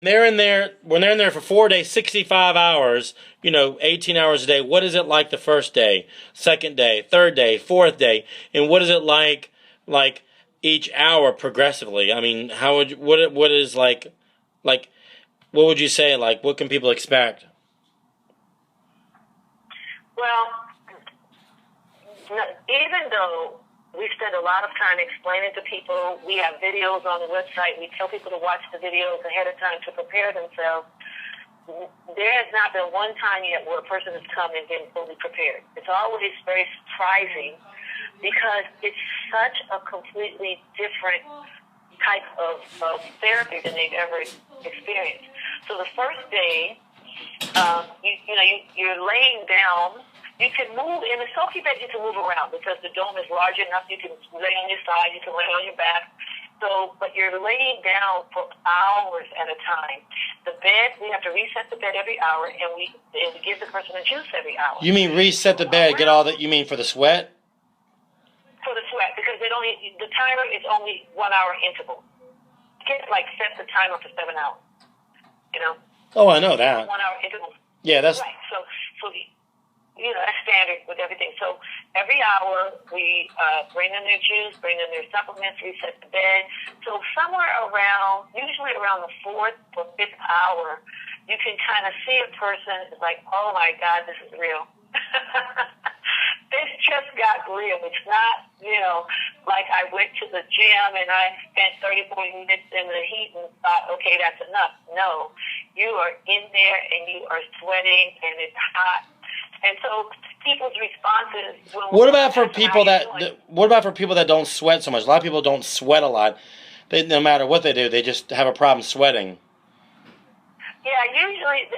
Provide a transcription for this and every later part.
they're in there when they're in there for 4 days, 65 hours, 18 hours a day. What is it like the first day, second day, third day, fourth day, and what is it like each hour progressively? I mean, how would what is like what would you say, like what can people expect? Well, even though we spend a lot of time explaining to people, we have videos on the website, we tell people to watch the videos ahead of time to prepare themselves, there has not been one time yet where a person has come and been fully prepared. It's always very surprising because it's such a completely different type of therapy than they've ever experienced. So the first day, you're laying down. You can move in the soaky bed. You can move around because the dome is large enough. You can lay on your side. You can lay on your back. So, but you're laying down for hours at a time. The bed, we have to reset the bed every hour, and we give the person a juice every hour. You mean reset the bed? Get all that? You mean for the sweat? For the sweat, because the timer is only 1 hour interval. You can't set the timer for 7 hours. Oh, I know that. 1 hour interval. Yeah, that's right. So that's standard with everything. So every hour we bring them their juice, bring them their supplements, reset the bed. So usually around the fourth or fifth hour, you can kind of see a person is like, oh my God, this is real. This just got real. It's not, like I went to the gym and I spent 30, 40 minutes in the heat and thought, okay, that's enough. No, you are in there and you are sweating and it's hot. And so people's responses. What about for people that don't sweat so much? A lot of people don't sweat a lot. No matter what they do, they just have a problem sweating. Yeah, usually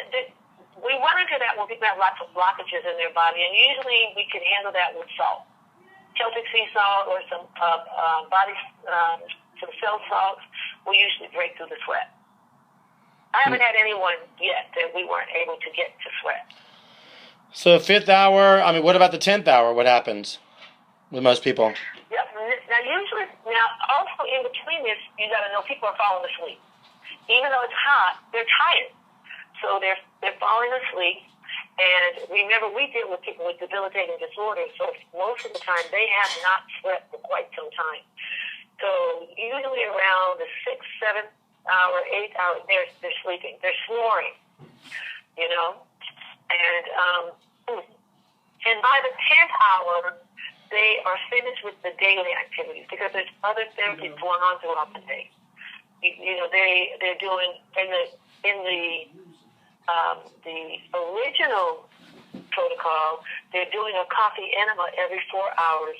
we run into that when people have lots of blockages in their body, and usually we can handle that with salt, Celtic sea salt, or some some cell salts. Will usually break through the sweat. I haven't had anyone yet that we weren't able to get to sweat. So 5th hour, what about the 10th hour? What happens with most people? Yep. Now also in between this, you got to know people are falling asleep. Even though it's hot, they're tired. So they're falling asleep. And remember, we deal with people with debilitating disorders, so most of the time they have not slept for quite some time. So usually around the 6th, 7th hour, 8th hour, they're sleeping. They're snoring, And by the 10th hour, they are finished with the daily activities because there's other therapies going on throughout the day. They're doing in the original protocol, they're doing a coffee enema every 4 hours,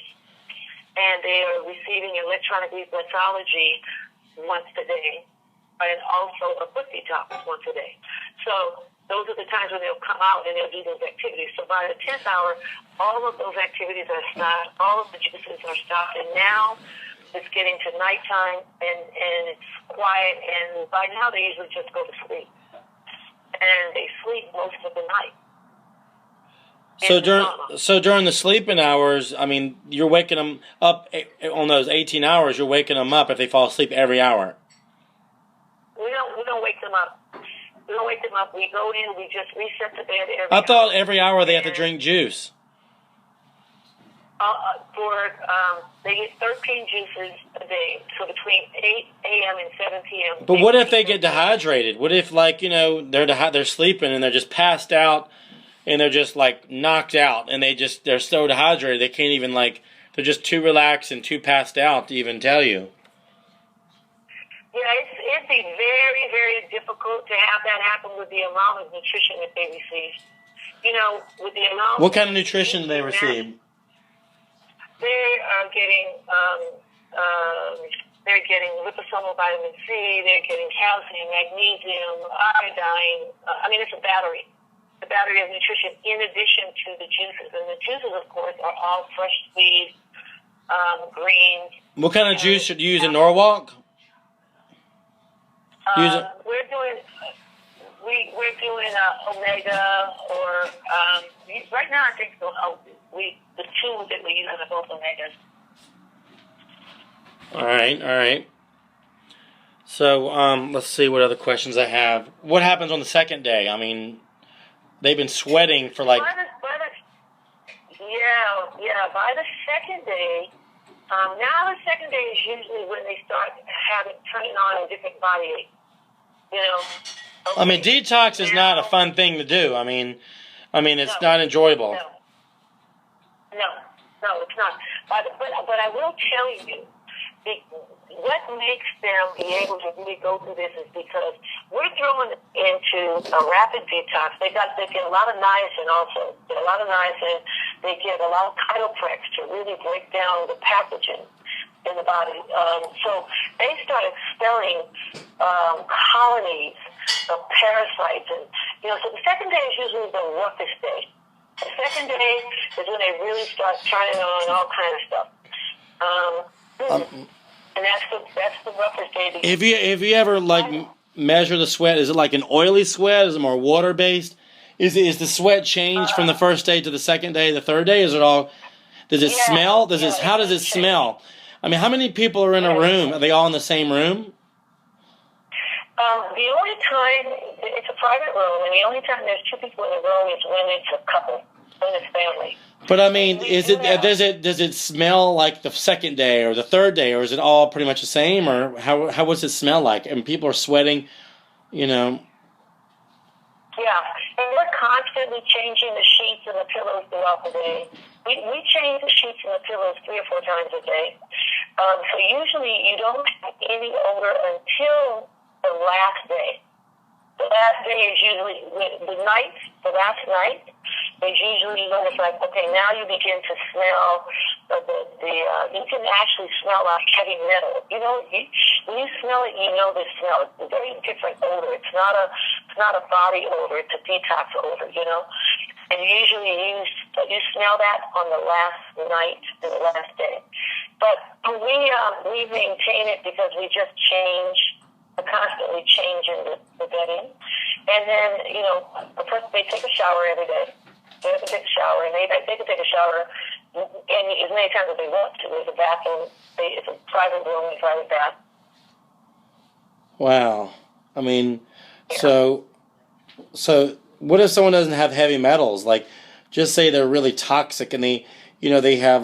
and they are receiving electronic reflexology once a day, and also a foot detox once a day. So those are the times when they'll come out and they'll do those activities. So by the 10th hour, all of those activities are stopped, all of the juices are stopped, and now it's getting to nighttime and it's quiet, and by now they usually just go to sleep. And they sleep most of the night. So during the sleeping hours, you're waking them up on those 18 hours. You're waking them up if they fall asleep every hour. We don't wake them up. We don't wake them up. We go in. We just reset the bed every. I thought every hour they have to drink juice. They get 13 juices a day, so between 8 a.m. and 7 p.m. But what if they get dehydrated? What if, they're sleeping and they're just passed out and they're just, knocked out and they're so dehydrated they can't even, they're just too relaxed and too passed out to even tell you? Yeah, it'd be very, very difficult to have that happen with the amount of nutrition that they receive. With the amount. What kind of nutrition do they receive? They are getting liposomal vitamin C. They're getting calcium, magnesium, iodine. It's a battery of nutrition in addition to the juices. And the juices, of course, are all fresh squeezed, greens. What kind of juice should you use in Norwalk? We're doing omega, or right now I think the two that we use are both omegas. All right. So, let's see what other questions I have. What happens on the second day? I mean, they've been sweating for like. By the second day, now the second day is usually when they start turning on a different body ache. You know. Okay. I mean, detox is not a fun thing to do. I mean, it's not enjoyable. No, it's not. But I will tell you, what makes them be able to really go through this is because we're throwing into a rapid detox. They get a lot of niacin also. They get a lot of niacin. They get a lot of chiroprex to really break down the pathogen in the body. So they start expelling colonies of parasites. And, so the second day is usually the roughest day. The second day is when they really start turning on all kinds of stuff. And that's the roughest day. Have you ever measure the sweat? Is it like an oily sweat? Is it more water based? Is the sweat changed from the first day to the second day, the third day? Is it all? Does it smell? How does it smell? I mean, how many people are in a room? Are they all in the same room? The only time it's a private room, and the only time there's two people in the room is when it's a couple, when it's family. But I mean, does it smell like the second day or the third day, or is it all pretty much the same, or how does it smell like? And people are sweating, Yeah, and we're constantly changing the sheets and the pillows throughout the day. We change the sheets and the pillows 3 or 4 times a day. So usually you don't have any odor until the last day. The last day is usually the last night is usually when it's like, okay, now you begin to smell you can actually smell like heavy metal. When you smell it, you know the smell. It's a very different odor. It's not a body odor. It's a detox odor. And usually you smell that on the last night and the last day. But we maintain it because we just constantly changing the bedding. And then, the person, they take a shower every day. They have to take a shower, and they can take a shower as many times as they want to. There's a bathroom. It's a private room, a private bath. Wow. I mean, so what if someone doesn't have heavy metals? Like, just say they're really toxic and they have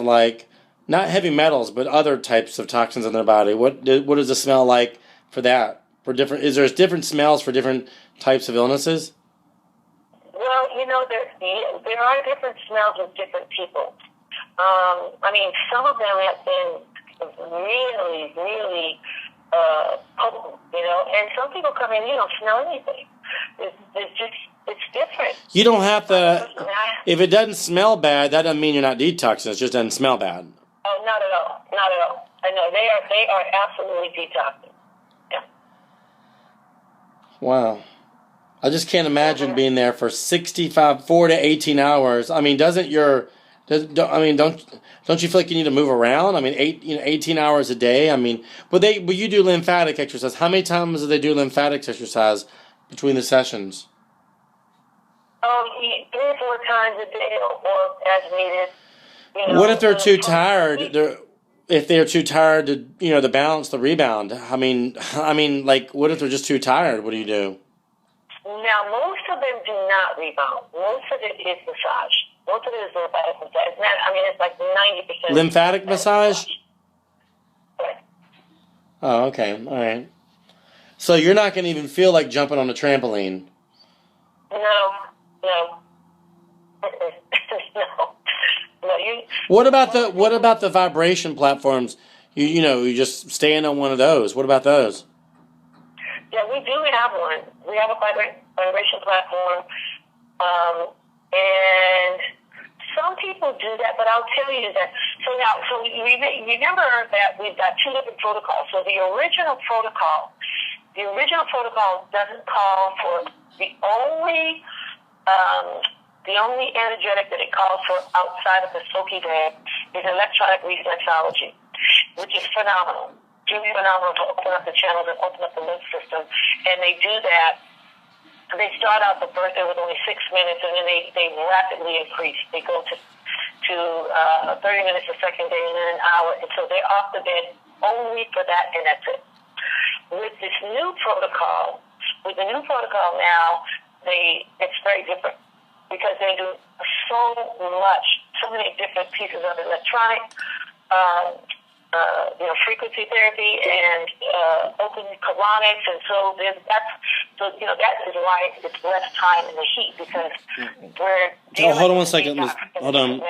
not heavy metals, but other types of toxins in their body. What does the smell like for that? Is there different smells for different types of illnesses? Well, there are different smells with different people. Some of them have been really, really potent, and some people come in, you don't smell anything. It's different. You don't have to, if it doesn't smell bad, that doesn't mean you're not detoxing. It just doesn't smell bad. Oh, not at all. Not at all. I know. They are absolutely detoxing. Yeah. Wow. I just can't imagine being there for 4 to 18 hours. I mean, don't you feel like you need to move around? I mean, 18 hours a day. I mean, but you do lymphatic exercise. How many times do they do lymphatic exercise between the sessions? 3 or 4 times a day or as needed. What if they're too tired? If they're too tired to balance the rebound. I mean, what if they're just too tired? What do you do? Now, most of them do not rebound. Most of it is massage. Most of it is lymphatic massage. It's like 90%. Lymphatic massage? Right. Oh, okay. All right. So you're not going to even feel like jumping on a trampoline? No. No. What about the vibration platforms? You just stand on one of those. What about those? Yeah, we do have one. We have a vibration platform, and some people do that. But I'll tell you that. So remember that we've got 2 different protocols. So the original protocol doesn't call for the only energetic that it calls for outside of the Soki bag is electronic reflexology, which is phenomenal. Really phenomenal to open up the channels and open up the lymph system. And they do that. They start out the birthday with only 6 minutes, and then they rapidly increase. They go to 30 minutes the second day, and then an hour. And so they're off the bed only for that, and that's it. with this new protocol, now, it's very different because they do so many different pieces of electronic, frequency therapy and open colonics, and so that is why it's less time in the heat because we're hold on one second. Hold on.